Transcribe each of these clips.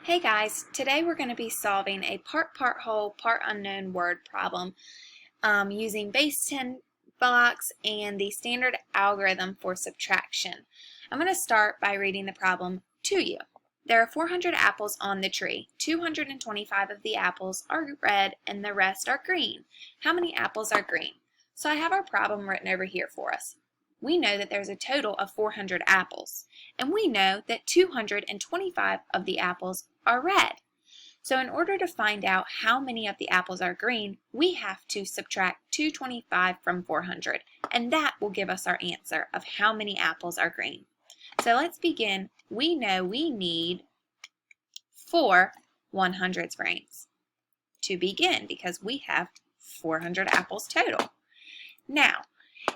Hey guys, today we're going to be solving a part whole, part unknown word problem using base 10 blocks and the standard algorithm for subtraction. I'm going to start by reading the problem to you. There are 400 apples on the tree. 225 of the apples are red and the rest are green. How many apples are green? So I have our problem written over here for us. We know that there's a total of 400 apples, and we know that 225 of the apples are red. So in order to find out how many of the apples are green, we have to subtract 225 from 400, and that will give us our answer of how many apples are green. So let's begin. We know we need 4 100ths frames to begin because we have 400 apples total. Now,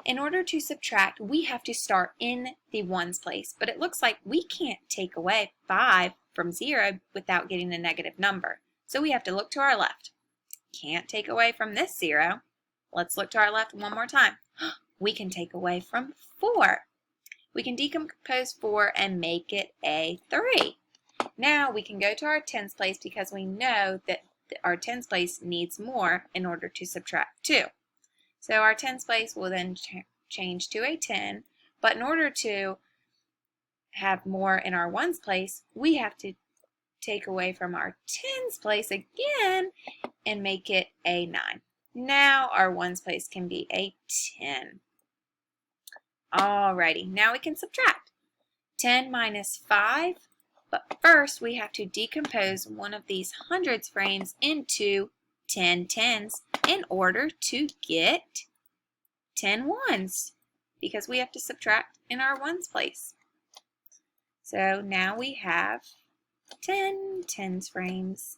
in order to subtract, we have to start in the ones place, but it looks like we can't take away 5 from 0 without getting a negative number. So we have to look to our left. Can't take away from this 0. Let's look to our left one more time. We can take away from 4. We can decompose 4 and make it a 3. Now we can go to our tens place because we know that our tens place needs more in order to subtract 2. So our tens place will then change to a 10, but in order to have more in our ones place, we have to take away from our tens place again and make it a 9. Now our ones place can be a 10. Alrighty, now we can subtract. 10 minus 5, but first we have to decompose one of these hundreds frames into 10 tens in order to get 10 ones because we have to subtract in our ones place. So now we have 10 tens frames.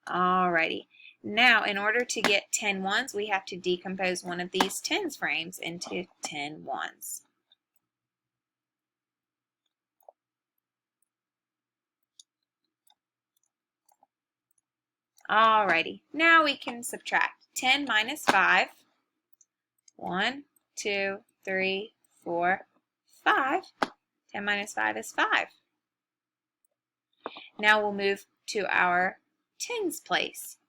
Alrighty. Now in order to get 10 ones, we have to decompose one of these tens frames into 10 ones. Alrighty, now we can subtract 10 minus 5. 1, 2, 3, 4, 5. 10 minus 5 is 5. Now we'll move to our tens place.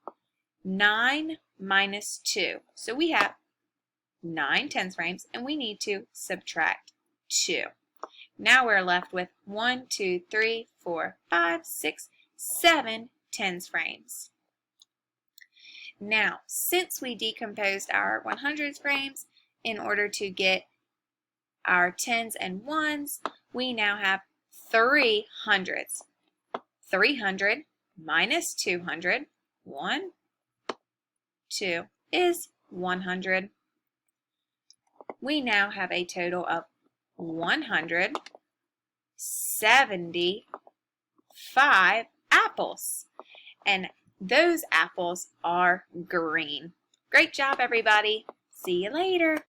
9 minus 2. So we have 9 tens frames and we need to subtract 2. Now we're left with 1, 2, 3, 4, 5, 6, 7 tens frames. Now, since we decomposed our 100ths frames in order to get our tens and ones, we now have 300ths. 300 minus 200, 1, 2, is 100. We now have a total of 175 apples. And those apples are green. Great job, everybody. See you later.